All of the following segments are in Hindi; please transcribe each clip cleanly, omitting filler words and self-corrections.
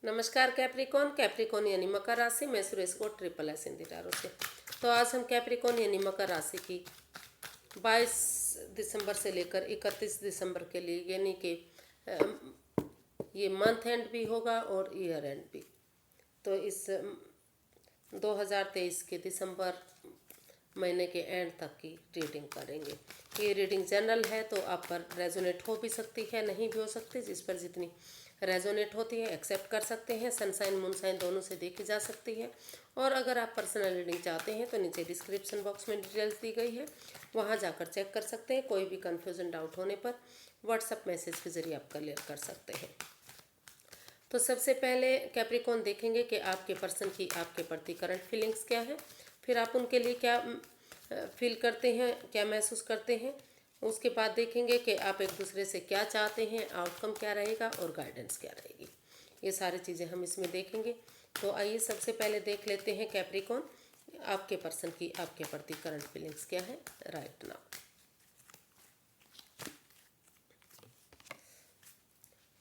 नमस्कार कैप्रिकॉन। कैप्रिकॉन यानी मकर राशि में सुरेश को ट्रिपल एस हिंदी टारो से। तो आज हम कैप्रिकॉन यानी मकर राशि की 22 दिसंबर से लेकर 31 दिसंबर के लिए यानी कि ये मंथ एंड भी होगा और ईयर एंड भी। तो इस 2023 के दिसंबर महीने के एंड तक की रीडिंग करेंगे। ये रीडिंग जनरल है तो आप पर रेजोनेट हो भी सकती है, नहीं भी हो सकती। जिस पर जितनी रेजोनेट होती है एक्सेप्ट कर सकते हैं। सनसाइन मूनसाइन दोनों से देखी जा सकती है। और अगर आप पर्सनल रीडिंग चाहते हैं तो नीचे डिस्क्रिप्शन बॉक्स में डिटेल्स दी गई है, वहाँ जाकर चेक कर सकते हैं। कोई भी कन्फ्यूजन डाउट होने पर व्हाट्सएप मैसेज के जरिए आप क्लियर कर सकते हैं। तो सबसे पहले कैप्रिकॉन देखेंगे कि आपके पर्सन की आपके प्रति करंट फीलिंग्स क्या है, फिर आप उनके लिए क्या फील करते हैं, क्या महसूस करते हैं। उसके बाद देखेंगे कि आप एक दूसरे से क्या चाहते हैं, आउटकम क्या रहेगा और गाइडेंस क्या रहेगी। ये सारी चीज़ें हम इसमें देखेंगे। तो आइए सबसे पहले देख लेते हैं कैप्रिकॉन आपके पर्सन की आपके प्रति करंट फीलिंग्स क्या है right now.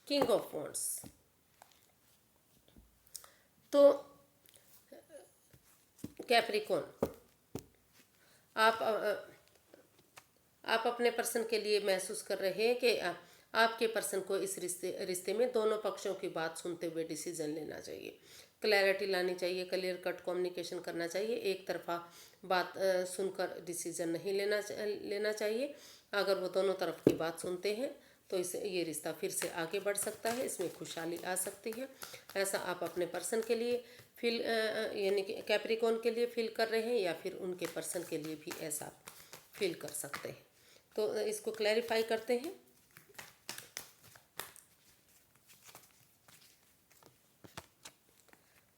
King of wands. तो कैप्रिकॉन आप अपने पर्सन के लिए महसूस कर रहे हैं कि आपके पर्सन को इस रिश्ते में दोनों पक्षों की बात सुनते हुए डिसीजन लेना चाहिए, क्लैरिटी लानी चाहिए, क्लियर कट कम्युनिकेशन करना चाहिए। एक तरफा बात सुनकर डिसीजन नहीं लेना चाहिए। अगर वो दोनों तरफ की बात सुनते हैं तो ये रिश्ता फिर से आगे बढ़ सकता है, इसमें खुशहाली आ सकती है। ऐसा आप अपने पर्सन के लिए फील यानी कि कैप्रिकॉन के लिए फील कर रहे हैं या फिर उनके पर्सन के लिए भी ऐसा फील कर सकते हैं। तो इसको क्लैरिफाई करते हैं।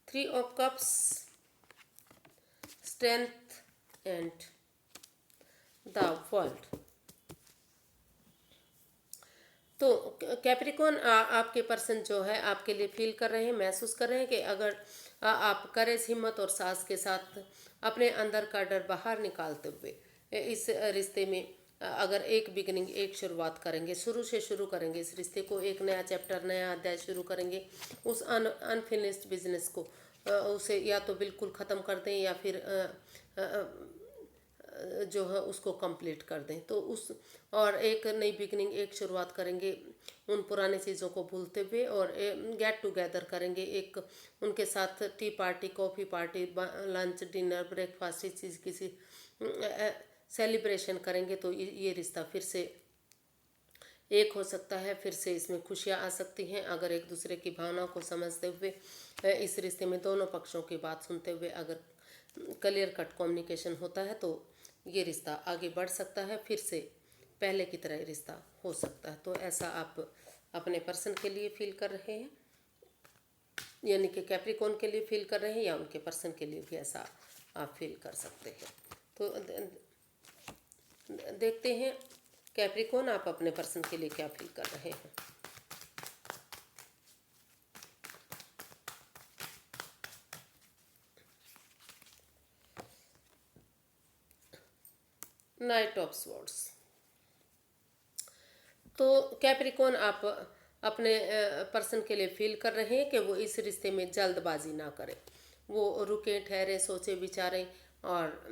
Three of cups, strength and the world. तो कैप्रिकॉन आपके पर्सन जो है आपके लिए फील कर रहे हैं, महसूस कर रहे हैं कि अगर आप करेज, हिम्मत और साहस के साथ अपने अंदर का डर बाहर निकालते हुए इस रिश्ते में अगर एक बिगनिंग, एक शुरुआत करेंगे, शुरू से शुरू करेंगे इस रिश्ते को, एक नया चैप्टर, नया अध्याय शुरू करेंगे। उस अनफिनिश्ड बिजनेस को उसे या तो बिल्कुल ख़त्म कर दें या फिर जो है उसको कंप्लीट कर दें। तो उस और एक नई बिगनिंग, एक शुरुआत करेंगे उन पुरानी चीज़ों को भूलते हुए और गेट टुगेदर करेंगे। एक उनके साथ T party, coffee party, lunch, dinner, breakfast, इस चीज़ किसी सेलिब्रेशन करेंगे तो ये रिश्ता फिर से एक हो सकता है, फिर से इसमें खुशियाँ आ सकती हैं। अगर एक दूसरे की भावनाओं को समझते हुए इस रिश्ते में दोनों पक्षों की बात सुनते हुए अगर क्लियर कट कम्युनिकेशन होता है तो ये रिश्ता आगे बढ़ सकता है, फिर से पहले की तरह रिश्ता हो सकता है। तो ऐसा आप अपने पर्सन के लिए फील कर रहे हैं, यानी कि कैप्रिकॉन के लिए फील कर रहे हैं, या उनके पर्सन के लिए भी ऐसा आप फील कर सकते हैं। तो देखते हैं कैप्रिकॉन आप अपने पर्सन के लिए क्या फील कर रहे हैं। Night of swords. तो कैप्रिकॉन आप अपने पर्सन के लिए फील कर रहे हैं कि वो इस रिश्ते में जल्दबाजी ना करें, वो रुके, ठहरे, सोचे, विचारें और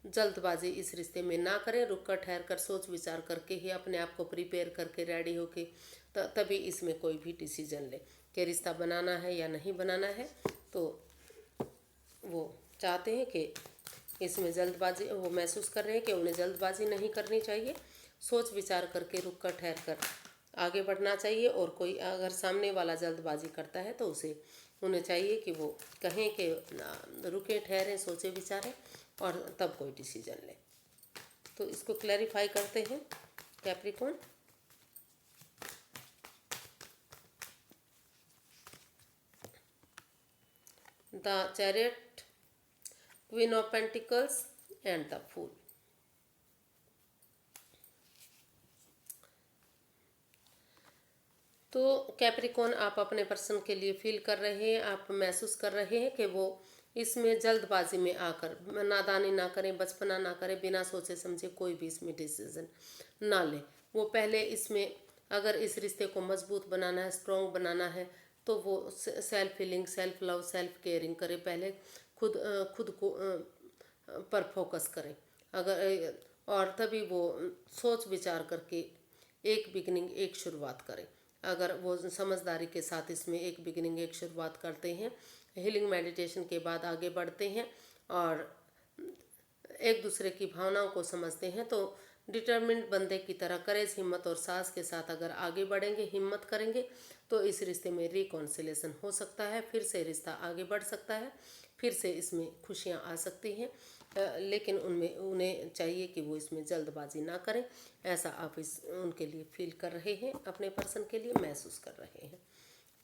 जल्दबाजी इस रिश्ते में ना करें। रुक कर, ठहर कर, सोच विचार करके ही अपने आप को प्रिपेयर करके रेडी होके तभी इसमें कोई भी डिसीजन ले कि रिश्ता बनाना है या नहीं बनाना है। तो वो चाहते हैं कि इसमें जल्दबाजी, वो महसूस कर रहे हैं कि उन्हें जल्दबाजी नहीं करनी चाहिए, सोच विचार करके, रुक कर, ठहर कर आगे बढ़ना चाहिए। और कोई अगर सामने वाला जल्दबाजी करता है तो उन्हें चाहिए कि वो कहें कि रुके, ठहरें, सोचे, विचारें और तब कोई डिसीजन ले। तो इसको क्लैरिफाई करते हैं Capricorn. The chariot, queen of pentacles and the fool. तो कैप्रिकॉन आप अपने पर्सन के लिए फील कर रहे हैं, आप महसूस कर रहे हैं कि वो इसमें जल्दबाजी में आकर नादानी ना करें, बचपना ना करें, बिना सोचे समझे कोई भी इसमें डिसीजन ना लें। वो पहले इसमें अगर इस रिश्ते को मजबूत बनाना है, स्ट्रॉन्ग बनाना है, तो वो self feeling, self love, self caring करे, पहले खुद को पर फोकस करें। अगर और तभी वो सोच विचार करके एक बिगिनिंग, एक शुरुआत करें। अगर वो समझदारी के साथ इसमें एक बिगिनिंग, एक शुरुआत करते हैं, हीलिंग मेडिटेशन के बाद आगे बढ़ते हैं और एक दूसरे की भावनाओं को समझते हैं, तो डिटर्मिन्ड बंदे की तरह करेज, हिम्मत और साहस के साथ अगर आगे बढ़ेंगे, हिम्मत करेंगे, तो इस रिश्ते में रिकॉन्सिलेशन हो सकता है, फिर से रिश्ता आगे बढ़ सकता है, फिर से इसमें खुशियाँ आ सकती हैं। लेकिन उन्हें चाहिए कि वो इसमें जल्दबाजी ना करें। ऐसा आप उनके लिए फील कर रहे हैं, अपने पर्सन के लिए महसूस कर रहे हैं।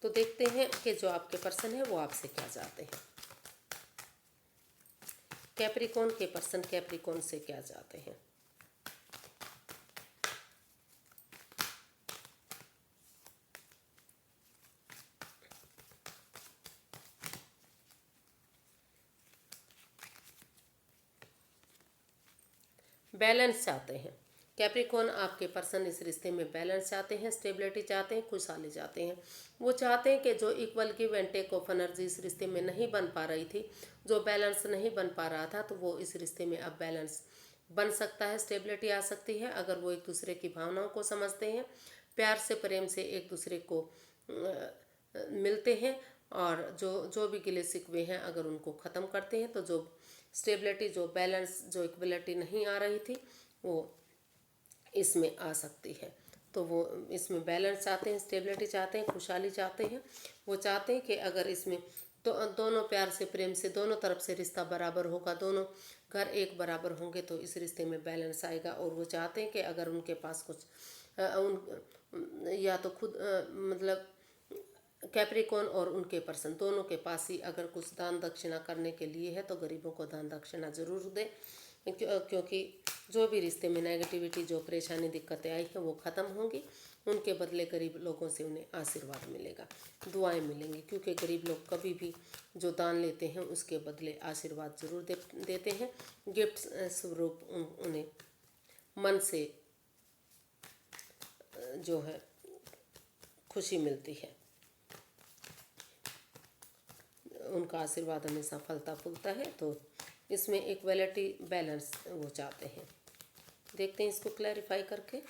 तो देखते हैं कि जो आपके पर्सन है वो आपसे क्या चाहते हैं। कैप्रिकॉन के पर्सन कैप्रिकॉन से क्या चाहते हैं? बैलेंस चाहते हैं। कैप्रिकॉन आपके पर्सन इस रिश्ते में बैलेंस चाहते हैं, स्टेबिलिटी चाहते हैं, खुशहाली चाहते हैं। वो चाहते हैं कि जो equal give and take of energy इस रिश्ते में नहीं बन पा रही थी, जो बैलेंस नहीं बन पा रहा था, तो वो इस रिश्ते में अब बैलेंस बन सकता है, स्टेबिलिटी आ सकती है। अगर वो एक दूसरे की भावनाओं को समझते हैं, प्यार से, प्रेम से एक दूसरे को मिलते हैं, और जो जो भी गिले शिकवे हैं अगर उनको ख़त्म करते हैं, तो जो स्टेबिलिटी, जो बैलेंस, जो इक्वलिटी नहीं आ रही थी, वो इसमें आ सकती है। तो वो इसमें बैलेंस चाहते हैं, स्टेबिलिटी चाहते हैं, खुशहाली चाहते हैं। वो चाहते हैं कि अगर इसमें तो दोनों प्यार से, प्रेम से, दोनों तरफ से रिश्ता बराबर होगा, दोनों घर एक बराबर होंगे, तो इस रिश्ते में बैलेंस आएगा। और वो चाहते हैं कि अगर उनके पास कुछ या तो खुद मतलब कैप्रिकॉन और उनके पर्सन दोनों के पास ही अगर कुछ दान दक्षिणा करने के लिए है, तो गरीबों को दान दक्षिणा जरूर दें, क्योंकि जो भी रिश्ते में नेगेटिविटी, जो परेशानी, दिक्कतें आई हैं, वो ख़त्म होंगी। उनके बदले गरीब लोगों से उन्हें आशीर्वाद मिलेगा, दुआएं मिलेंगी, क्योंकि गरीब लोग कभी भी जो दान लेते हैं उसके बदले आशीर्वाद जरूर देते हैं। गिफ्ट स्वरूप उन्हें मन से जो है खुशी मिलती है। उनका आशीर्वाद हमेशा फलता फूलता है। तो इसमें इक्वलिटी, बैलेंस वो चाहते हैं। देखते हैं इसको क्लैरिफाई करके।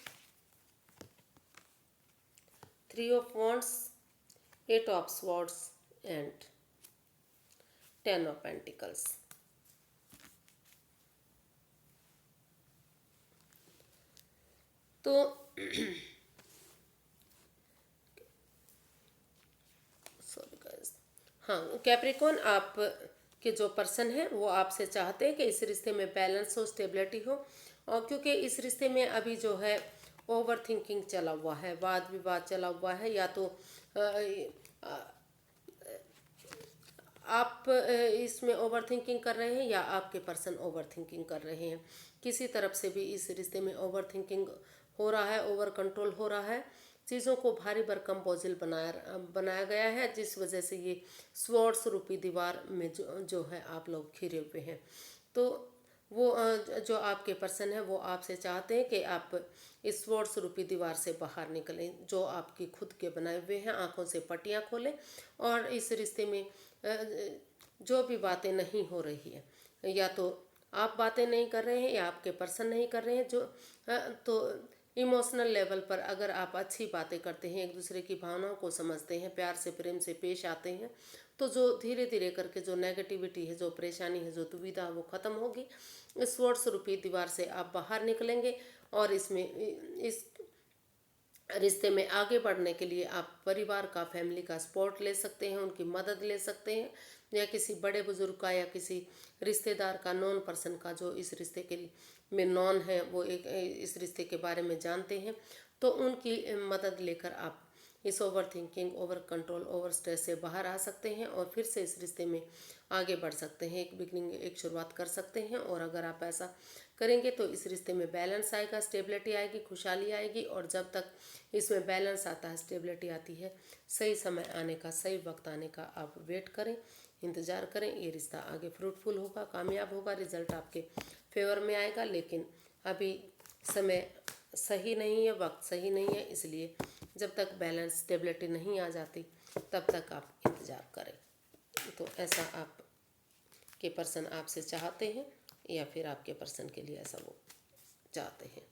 3 of wands, 8 of swords and 10 of pentacles. तो सॉरी गाइस, हाँ, कैप्रिकॉन आप के जो पर्सन है वो आपसे चाहते हैं कि इस रिश्ते में बैलेंस हो, स्टेबिलिटी हो, और क्योंकि इस रिश्ते में अभी जो है ओवर थिंकिंग चला हुआ है, वाद विवाद चला हुआ है, या तो आप इसमें ओवर थिंकिंग कर रहे हैं या आपके पर्सन ओवर थिंकिंग कर रहे हैं। किसी तरफ से भी इस रिश्ते में ओवर थिंकिंग हो रहा है, ओवर कंट्रोल हो रहा है, चीज़ों को भारी भरकम बोझिल बनाया गया है, जिस वजह से ये स्वॉर्ड्स रूपी दीवार में जो है आप लोग घिरे हुए हैं। तो वो जो आपके पर्सन है वो आपसे चाहते हैं कि आप इस स्वॉर्ड्स रूपी दीवार से बाहर निकलें, जो आपकी खुद के बनाए हुए हैं, आंखों से पट्टियाँ खोलें, और इस रिश्ते में जो भी बातें नहीं हो रही है, या तो आप बातें नहीं कर रहे हैं या आपके पर्सन नहीं कर रहे हैं, तो इमोशनल लेवल पर अगर आप अच्छी बातें करते हैं, एक दूसरे की भावनाओं को समझते हैं, प्यार से, प्रेम से पेश आते हैं, तो जो धीरे धीरे करके जो नेगेटिविटी है, जो परेशानी है, जो दुविधा है, वो ख़त्म होगी। इस स्वॉर्ड्स रूपी दीवार से आप बाहर निकलेंगे, और इस रिश्ते में आगे बढ़ने के लिए आप परिवार का, फैमिली का सपोर्ट ले सकते हैं, उनकी मदद ले सकते हैं, या किसी बड़े बुजुर्ग का, या किसी रिश्तेदार का, नॉन पर्सन का, जो इस रिश्ते के में नॉन है, वो एक इस रिश्ते के बारे में जानते हैं, तो उनकी मदद लेकर आप इस over thinking, over control, over stress से बाहर आ सकते हैं, और फिर से इस रिश्ते में आगे बढ़ सकते हैं, एक बिगनिंग, एक शुरुआत कर सकते हैं। और अगर आप ऐसा करेंगे तो इस रिश्ते में बैलेंस आएगा, स्टेबिलिटी आएगी, खुशहाली आएगी। और जब तक इसमें बैलेंस आता है, स्टेबिलिटी आती है, सही समय आने का, सही वक्त आने का आप वेट करें, इंतज़ार करें। ये रिश्ता आगे फ्रूटफुल होगा, कामयाब होगा, रिजल्ट आपके फेवर में आएगा। लेकिन अभी समय सही नहीं है, वक्त सही नहीं है, इसलिए जब तक बैलेंस, स्टेबिलिटी नहीं आ जाती, तब तक आप इंतज़ार करें। तो ऐसा आप के पर्सन आपसे चाहते हैं या फिर आपके पर्सन के लिए ऐसा वो चाहते हैं।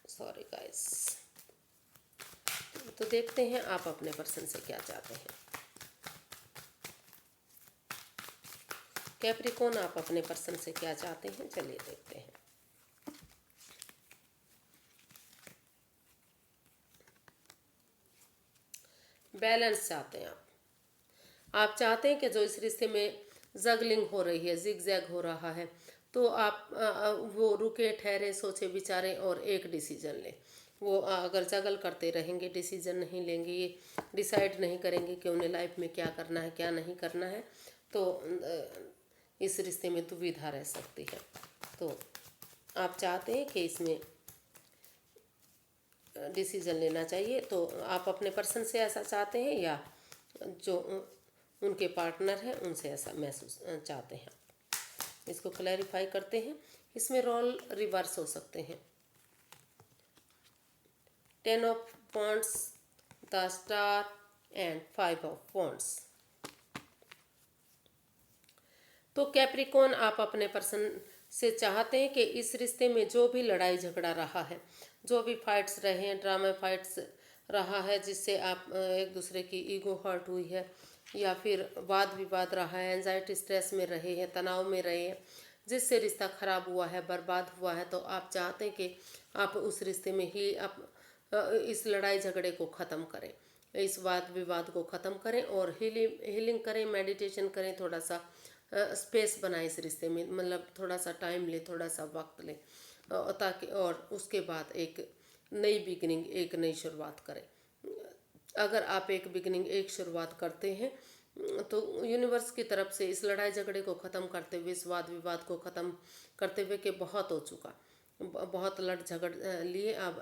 Sorry guys. तो देखते हैं आप अपने पर्सन से क्या चाहते हैं। कैप्रिकॉर्न आप अपने पर्सन से क्या चाहते हैं, चलिए देखते हैं। बैलेंस चाहते हैं आप चाहते हैं कि जो इस रिश्ते में जगलिंग हो रही है, जिग जैग हो रहा है, तो आप वो रुके ठहरे सोचे विचारें और एक डिसीजन लें। वो अगर जगल करते रहेंगे, डिसीजन नहीं लेंगे, ये डिसाइड नहीं करेंगे कि उन्हें लाइफ में क्या करना है क्या नहीं करना है, तो इस रिश्ते में दुविधा रह सकती है। तो आप चाहते हैं कि इसमें डिसीजन लेना चाहिए, तो आप अपने पर्सन से ऐसा चाहते हैं या जो उनके पार्टनर हैं उनसे ऐसा महसूस चाहते हैं। इसको क्लैरिफाई करते हैं। इसमें रोल रिवर्स हो सकते हैं। 10 of wands, the star and 5 of wands. तो कैप्रिकॉर्न आप अपने पर्सन से चाहते हैं कि इस रिश्ते में जो भी लड़ाई झगड़ा रहा है, जो भी फाइट्स रहे हैं, ड्रामा फाइट्स रहा है जिससे आप एक दूसरे की ईगो हर्ट हुई है, या फिर वाद विवाद रहा है, एंजाइटी स्ट्रेस में रहे हैं, तनाव में रहे हैं, जिससे रिश्ता खराब हुआ है, बर्बाद हुआ है, तो आप चाहते हैं कि आप उस रिश्ते में ही आप इस लड़ाई झगड़े को ख़त्म करें, इस वाद विवाद को ख़त्म करें और हीलिंग करें, मेडिटेशन करें, थोड़ा सा स्पेस बनाए इस रिश्ते में, मतलब थोड़ा सा टाइम ले, थोड़ा सा वक्त ले, ताकि और उसके बाद एक नई बिगनिंग, एक नई शुरुआत करें। अगर आप एक बिगनिंग, एक शुरुआत करते हैं तो यूनिवर्स की तरफ से इस लड़ाई झगड़े को ख़त्म करते हुए, इस वाद विवाद को ख़त्म करते हुए कि बहुत हो चुका, बहुत लड़ झगड़ लिए आप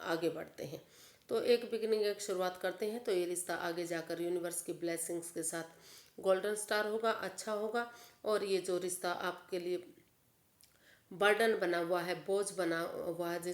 आगे बढ़ते हैं, तो एक बिगनिंग, एक शुरुआत करते हैं, तो ये रिश्ता आगे जाकर यूनिवर्स की ब्लेसिंग्स के साथ गोल्डन स्टार होगा, अच्छा होगा। और ये जो रिश्ता आपके लिए बर्डन बना हुआ है, बोझ बना हुआ है,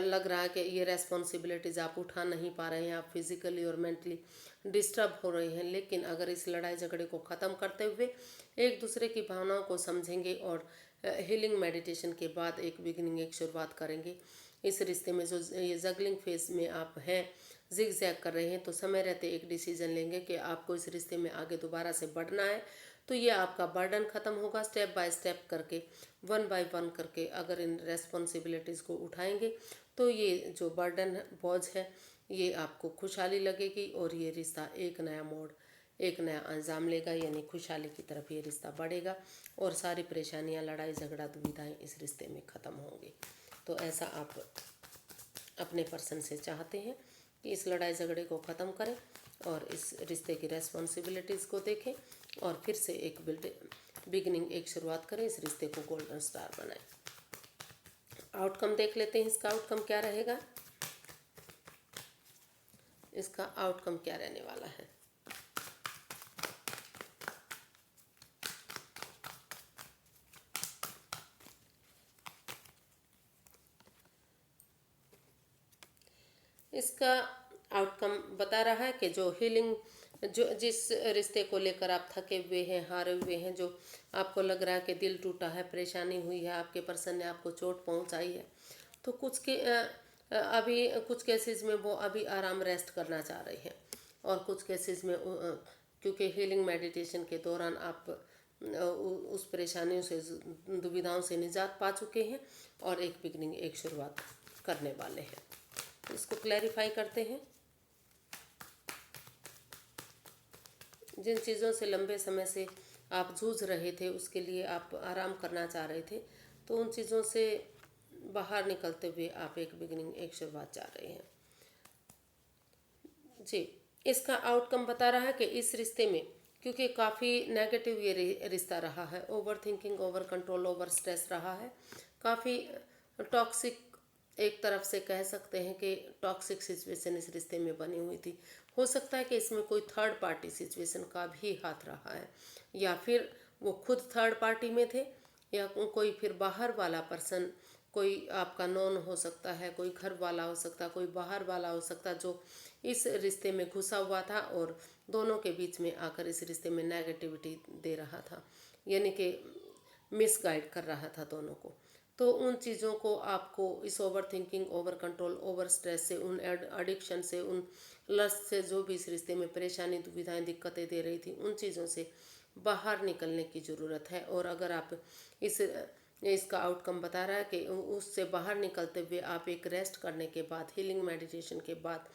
लग रहा है कि ये रेस्पॉन्सिबिलिटीज़ आप उठा नहीं पा रहे हैं, आप फिजिकली और मेंटली डिस्टर्ब हो रहे हैं, लेकिन अगर इस लड़ाई झगड़े को ख़त्म करते हुए एक दूसरे की भावनाओं को समझेंगे और हीलिंग मेडिटेशन के बाद एक बिगिनिंग, एक शुरुआत करेंगे इस रिश्ते में, जो ये जगलिंग फेज में आप हैं, जिग जैग कर रहे हैं, तो समय रहते एक डिसीजन लेंगे कि आपको इस रिश्ते में आगे दोबारा से बढ़ना है, तो ये आपका बर्डन ख़त्म होगा। स्टेप बाय स्टेप करके, वन बाय वन करके अगर इन रेस्पॉन्सिबिलिटीज़ को उठाएंगे तो ये जो बर्डन बोझ है ये आपको खुशहाली लगेगी और ये रिश्ता एक नया मोड़, एक नया अंजाम लेगा, यानी खुशहाली की तरफ ये रिश्ता बढ़ेगा और सारी परेशानियां, लड़ाई झगड़ा, दुविधाएं इस रिश्ते में ख़त्म होंगी। तो ऐसा आप अपने पर्सन से चाहते हैं कि इस लड़ाई झगड़े को ख़त्म करें और इस रिश्ते की रेस्पॉन्सिबिलिटीज़ को देखें और फिर से एक बिगिनिंग, एक शुरुआत करें, इस रिश्ते को गोल्डन स्टार बनाएं। आउटकम देख लेते हैं, इसका आउटकम क्या रहेगा। इसका आउटकम क्या रहने वाला है। इसका आउटकम बता रहा है कि जो हीलिंग, जो जिस रिश्ते को लेकर आप थके हुए हैं, हारे हुए हैं, जो आपको लग रहा है कि दिल टूटा है, परेशानी हुई है, आपके पर्सन ने आपको चोट पहुंचाई है, तो अभी कुछ केसेस में वो अभी आराम रेस्ट करना चाह रहे हैं और कुछ केसेस में क्योंकि हीलिंग मेडिटेशन के दौरान आप उस परेशानियों से, दुविधाओं से निजात पा चुके हैं और एक बिगनिंग, एक शुरुआत करने वाले हैं। तो इसको क्लैरिफाई करते हैं। जिन चीज़ों से लंबे समय से आप जूझ रहे थे, उसके लिए आप आराम करना चाह रहे थे, तो उन चीज़ों से बाहर निकलते हुए आप एक बिगिनिंग, एक शुरुआत चाह रहे हैं जी। इसका आउटकम बता रहा है कि इस रिश्ते में क्योंकि काफ़ी नेगेटिव ये रिश्ता रहा है, over thinking, over control, over stress रहा है, काफ़ी टॉक्सिक, एक तरफ से कह सकते हैं कि टॉक्सिक सिचुएशन इस रिश्ते में बनी हुई थी। हो सकता है कि इसमें कोई थर्ड पार्टी सिचुएशन का भी हाथ रहा है, या फिर वो खुद थर्ड पार्टी में थे, या कोई फिर बाहर वाला पर्सन, कोई आपका नॉन हो सकता है, कोई घर वाला हो सकता है, कोई बाहर वाला हो सकता है, जो इस रिश्ते में घुसा हुआ था और दोनों के बीच में आकर इस रिश्ते में नेगेटिविटी दे रहा था, यानी कि मिसगाइड कर रहा था दोनों को। तो उन चीज़ों को आपको इस over thinking, over control, over stress से, उन एडिक्शन से, उन लस्ट से, जो भी इस रिश्ते में परेशानी, दुविधाएं, दिक्कतें दे रही थी, उन चीज़ों से बाहर निकलने की ज़रूरत है। और अगर आप इसका आउटकम बता रहा है कि उससे बाहर निकलते हुए आप एक रेस्ट करने के बाद, हीलिंग मेडिटेशन के बाद,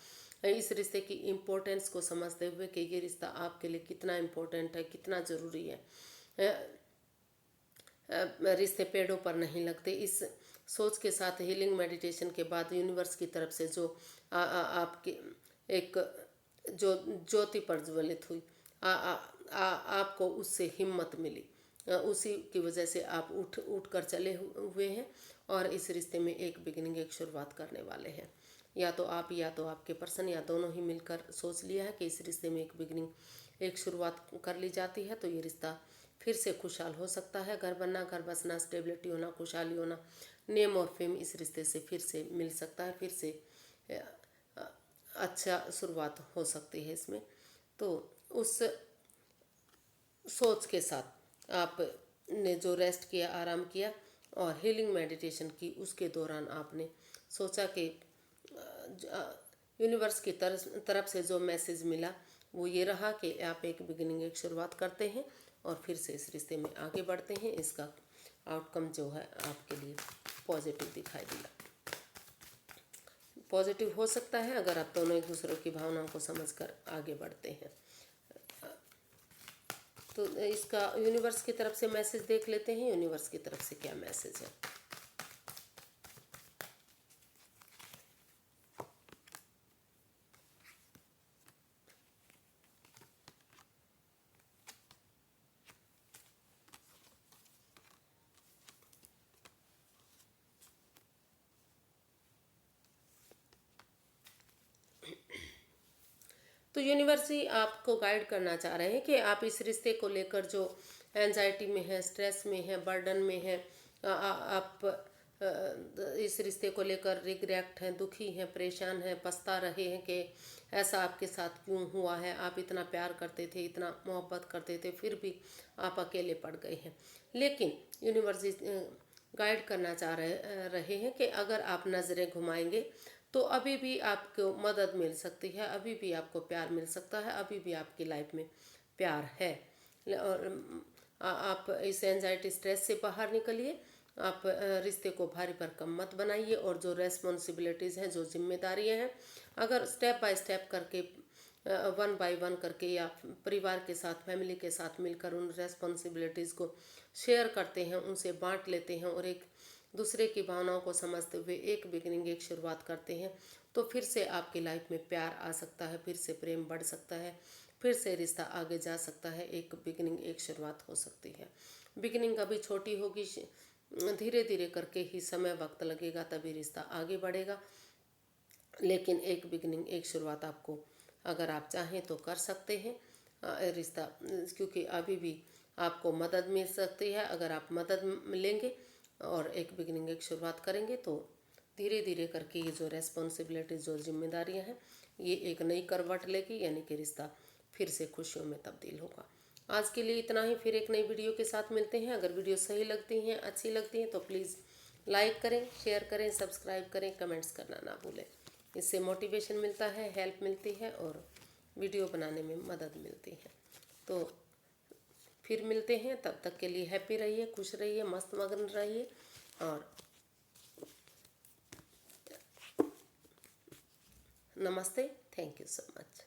इस रिश्ते की इम्पोर्टेंस को समझते हुए कि ये रिश्ता आपके लिए कितना इम्पोर्टेंट है, कितना ज़रूरी है। रिश्ते पेड़ों पर नहीं लगते, इस सोच के साथ हीलिंग मेडिटेशन के बाद यूनिवर्स की तरफ से जो आपकी एक जो ज्योति प्रज्वलित हुई, आपको उससे हिम्मत मिली, उसी की वजह से आप उठ कर चले हुए हैं और इस रिश्ते में एक बिगिनिंग, एक शुरुआत करने वाले हैं। या तो आप या तो आपके पर्सन या दोनों ही मिलकर सोच लिया है कि इस रिश्ते में एक बिगिनिंग, एक शुरुआत कर ली जाती है तो ये रिश्ता फिर से खुशहाल हो सकता है। घर बनना, घर बसना, स्टेबिलिटी होना, खुशहाली होना, नेम और फेम इस रिश्ते से फिर से मिल सकता है, फिर से अच्छा शुरुआत हो सकती है इसमें। तो उस सोच के साथ आपने जो रेस्ट किया, आराम किया और हीलिंग मेडिटेशन की, उसके दौरान आपने सोचा कि यूनिवर्स की तरफ से जो मैसेज मिला वो ये रहा कि आप एक बिगिनिंग, एक शुरुआत करते हैं और फिर से इस रिश्ते में आगे बढ़ते हैं। इसका आउटकम जो है आपके लिए पॉजिटिव दिखाई दिया। पॉजिटिव हो सकता है अगर आप दोनों एक दूसरे की भावनाओं को समझकर आगे बढ़ते हैं। तो इसका यूनिवर्स की तरफ से मैसेज देख लेते हैं, यूनिवर्स की तरफ से क्या मैसेज है। तो यूनिवर्स ही आपको गाइड करना चाह रहे हैं कि आप इस रिश्ते को लेकर जो एंजाइटी में है, स्ट्रेस में है, बर्डन में है, आप इस रिश्ते को लेकर रिग्रेट हैं, दुखी हैं, परेशान हैं, पछता रहे हैं कि ऐसा आपके साथ क्यों हुआ है। आप इतना प्यार करते थे, इतना मोहब्बत करते थे, फिर भी आप अकेले पड़ गए हैं। लेकिन यूनिवर्स गाइड करना चाह रहे हैं कि अगर आप नज़रें घुमाएंगे तो अभी भी आपको मदद मिल सकती है, अभी भी आपको प्यार मिल सकता है, अभी भी आपकी लाइफ में प्यार है। और आप इस एंजाइटी, स्ट्रेस से बाहर निकलिए। आप रिश्ते को भारी भरकम मत बनाइए और जो रेस्पॉन्सिबिलिटीज़ हैं, जो जिम्मेदारियां हैं, अगर स्टेप बाय स्टेप करके, वन बाय वन करके या परिवार के साथ, फैमिली के साथ मिलकर उन रेस्पॉन्सिबिलिटीज़ को शेयर करते हैं, उनसे बांट लेते हैं और एक दूसरे की भावनाओं को समझते हुए एक बिगिनिंग, एक शुरुआत करते हैं तो फिर से आपकी लाइफ में प्यार आ सकता है, फिर से प्रेम बढ़ सकता है, फिर से रिश्ता आगे जा सकता है। एक बिगिनिंग, एक शुरुआत हो सकती है। बिगिनिंग कभी छोटी होगी, धीरे धीरे करके ही, समय वक्त लगेगा, तभी रिश्ता आगे बढ़ेगा। लेकिन एक बिगिनिंग, एक शुरुआत आपको, अगर आप चाहें तो कर सकते हैं रिश्ता, क्योंकि अभी भी आपको मदद मिल सकती है। अगर आप मदद लेंगे और एक बिगिनिंग, एक शुरुआत करेंगे तो धीरे धीरे करके ये जो रेस्पॉन्सिबिलिटीज, जो जिम्मेदारियां हैं, ये एक नई करवट लेगी, यानी कि रिश्ता फिर से खुशियों में तब्दील होगा। आज के लिए इतना ही, फिर एक नई वीडियो के साथ मिलते हैं। अगर वीडियो सही लगती हैं, अच्छी लगती हैं तो प्लीज़ लाइक करें, शेयर करें, सब्सक्राइब करें, कमेंट्स करना ना भूलें। इससे मोटिवेशन मिलता है, हेल्प मिलती है और वीडियो बनाने में मदद मिलती है। तो फिर मिलते हैं, तब तक के लिए हैप्पी रहिए, खुश रहिए, मस्त मगन रहिए और नमस्ते। Thank you so much.